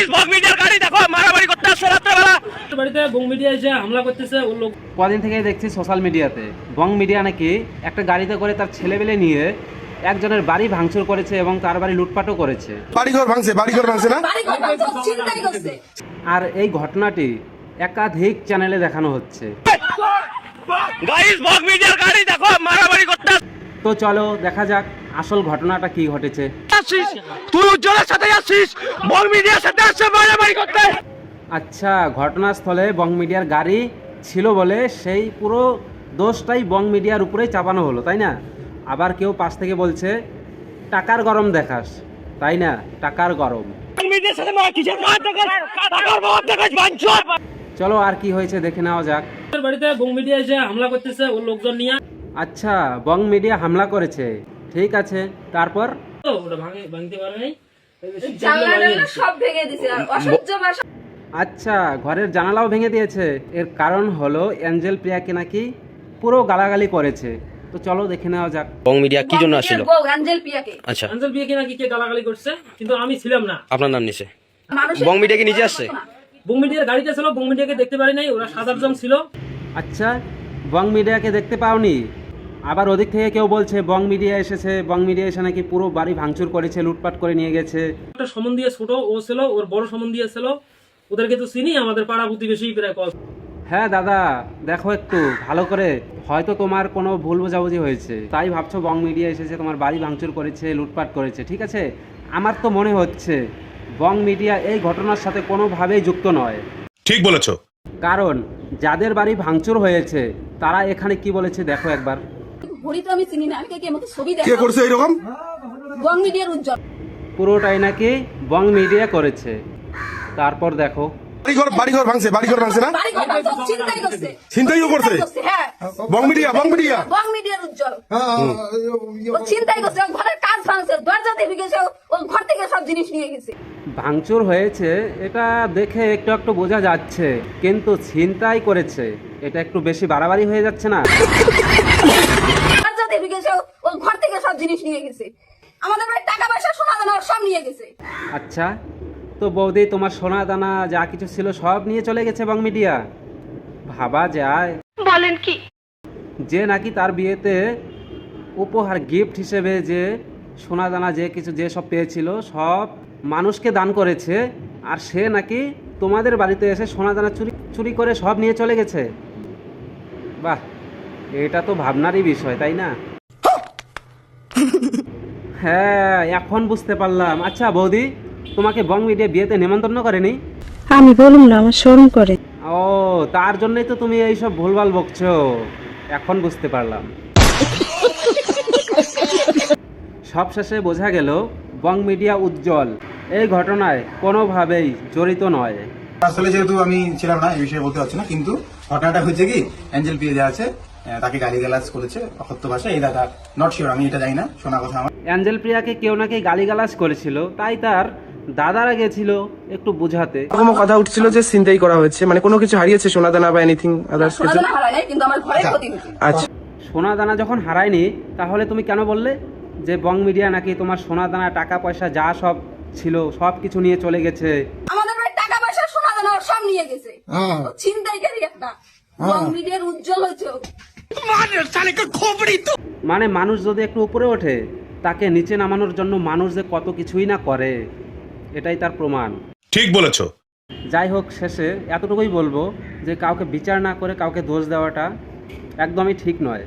Guys বং মিডিয়ার গাড়ি দেখো মারামারি করতে আসছে রাত্রেবেলা বাড়িতে বং মিডিয়া এসে হামলা করতেছে ওর লোক। কদিন থেকে দেখছি সোশ্যাল মিডিয়াতে বং মিডিয়া নাকি একটা গাড়িতে করে তার ছেলেবেলে নিয়ে একজনের বাড়ি ভাঙচুর করেছে এবং তার বাড়ি লুটপাটও করেছে। বাড়িঘর ভাঙছে না? আর এই ঘটনাটি একাধিক চ্যানেলে দেখানো হচ্ছে। গাইস বং মিডিয়ার গাড়ি দেখো মারামারি করতে তো চলো দেখা যাক আসল ঘটনাটা কি ঘটেছে। আসছিস তুই উজ্জ্বলের সাথে আসছিস বং মিডিয়ার সাথে আসছে মারামারি করতে। আচ্ছা, ঘটনাস্থলে বং মিডিয়ার গাড়ি ছিল বলে সেই পুরো দোষটাই বং মিডিয়ার উপরেই চাপানো হলো, তাই না? আবার কেউ পাশ থেকে বলছে টাকার গরম দেখাস, তাই না? টাকার গরম। বং মিডিয়ার সাথে মার কিসের মার দেখাস টাকার বাপ দেখাস বাঞ্চোর। চলো আর কি হয়েছে দেখে নেওয়া যাক। বাড়িতে বং মিডিয়া এসে হামলা করতেছে ওর লোকজন নিয়ে। আচ্ছা, বং মিডিয়া হামলা করেছে, ঠিক আছে, তারপর? ওটা ভাঙতে পারে নাই, সব ভেঙে দিছে অসহ্য ভাষা। আচ্ছা, ঘরের জানালাও ভেঙে দিয়েছে। এর কারণ হলো অ্যাঞ্জেল প্রিয়াকে নাকি পুরো গালাগালি করেছে। তো চলো দেখে নেওয়া যাক। বং মিডিয়া কি জন্য আসছিল? অ্যাঞ্জেল পিয়াকে। আচ্ছা, অ্যাঞ্জেল পিয়াকে নাকি কে গালাগালি করছে, কিন্তু আমি ছিলাম না। আপনার নাম নিছে? মানুষের বং মিডিয়া কি নিজে আসছে? বং মিডিয়ার গাড়িতে ছিল, বং মিডিয়াকে দেখতে পারি নাই, ওরা 7-8 জন ছিল। আচ্ছা, বং মিডিয়াকে দেখতে পাওনি? আবার ওদিক থেকে কেউ বলছে বং মিডিয়া এসেছে, বং মিডিয়া এসে নাকি পুরো বাড়ি ভাঙচুর করেছে, লুটপাট করে নিয়ে গেছে। একটা সম্বন্ধীয় ছোট ও ছিল, ওর বড় সম্বন্ধীয় ছিল, ওদেরকে তো চিনি, আমাদের পাড়া প্রতিবেশী প্রায় কল। হ্যাঁ দাদা, দেখো একটু ভালো করে, হয়তো তোমার কোনো ভুল বোঝাবুঝি হয়েছে, তাই ভাবছো বং মিডিয়া এসেছে তোমার বাড়ি ভাঙচুর করেছে, লুটপাট করেছে, ঠিক আছে? আমার তো মনে হচ্ছে বং মিডিয়া এই ঘটনার সাথে কোনোভাবেই যুক্ত নয়। ঠিক বলেছো। কারণ যাদের বাড়ি ভাঙচুর হয়েছে তারা এখানে কি বলেছে দেখো একবার। ঘড়ি তো আমি চিনি না, আমি কে মতো ছবি কে দেখা করছে এরকম? বং মিডিয়ার উজ্জ্বল। পুরোটাই নাকি বং মিডিয়া করেছে। তারপর দেখো, বাড়িঘর ভাঙছে না? চিন্তাই করছে, ছিনতাইও করছে? হ্যাঁ বং মিডিয়ার উজ্জ্বল। ও চিন্তাই করছে, ও ঘরের কাজ ভাঙছে, দরজা দিয়ে গেছে, ও ঘর থেকে সব জিনিস নিয়ে গেছে। ভাঙচুর হয়েছে এটা দেখে একটু একটু বোঝা যাচ্ছে, কিন্তু ছিনতাই করেছে এটা একটু বেশি বাড়াবাড়ি হয়ে যাচ্ছে না? দরজা দিয়ে গেছে, ও ঘর থেকে সব জিনিস নিয়ে গেছে। আমাদের বাড়ি টাকা পয়সা সোনা দানা সব নিয়ে গেছে। আচ্ছা, তো বৌদি তোমার সোনা দানা যা কিছু ছিল সব নিয়ে চলে গেছে বং মিডিয়া? ভাবা যায়? বলেন কি? যে নাকি তার বিয়েতে উপহার গিফট হিসেবে যে সোনা দানা যে কিছু যে সব পেয়েছিল সব মানুষকে দান করেছে, আর সে নাকি তোমাদের বাড়িতে এসে সোনা দানা চুরি করে সব নিয়ে চলে গেছে। বাহ, এটা তো ভাবনারই বিষয়, তাই না? হ্যাঁ, এখন বুঝতে পারলাম। আচ্ছা বৌদি, তোমাকে বং মিডিয়া বিয়েতে নেমন্তন্ন করেনি? আমি বলুম না, আমার শরম করে। ও, তার জন্যই তো তুমি এইসব ভুলভাল বকছো। এখন বুঝতে পারলাম। সবশেষে বোঝা গেল বং মিডিয়া উজ্জ্বল এই ঘটনায় কোনোভাবেই জড়িত নয়। আসলে যেহেতু আমি ছিলাম না এই বিষয়ে বলতে পারছি না, কিন্তু ঘটনাটা হয়েছে কি, অ্যাঞ্জেল পিয়া যা আছে তাকে গালিগালাজ করেছে অকথ্য ভাষায়। এই দাদা নট শিওর, আমি এটা জানি না, শোনা কথা আমার। অ্যাঞ্জেল প্রিয়াকে কেউ নাকি গালিগালাজ করেছিল, তাই তার দাদারা গেছিল একটু বুঝাতে। এরকম কথা উঠছিল যে ছিনতাই করা হয়েছে, মানে কোনো কিছু হারিয়েছে, সোনা দানা বা এনিথিং আদার্স কিছু? সোনা দানা হারায় নাই, কিন্তু আমার ঘরের ক্ষতি হয়েছে। আচ্ছা, সোনা দানা যখন হারায়নি তাহলে তুমি কেন বললে যে বং মিডিয়া নাকি তোমার সোনা দানা টাকা পয়সা যা সব ছিল সব কিছু নিয়ে চলে গেছে? আমাদের বাড়ি টাকা পয়সা সোনা দানা সব নিয়ে গেছে। ও ছিনতাইকারী একটা। বং মিডিয়ার উজ্জ্বল হয়েছে। মানে মানুষ যদি একটু উপরে ওঠে তাকে নিচে নামানোর জন্য মানুষ যে কত কিছুই না করে, এটাই তার প্রমাণ। ঠিক বলেছো। যাই হোক, শেষে এতটুকুই বলবো যে কাউকে বিচার না করে কাউকে দোষ দেওয়াটা একদমই ঠিক নয়।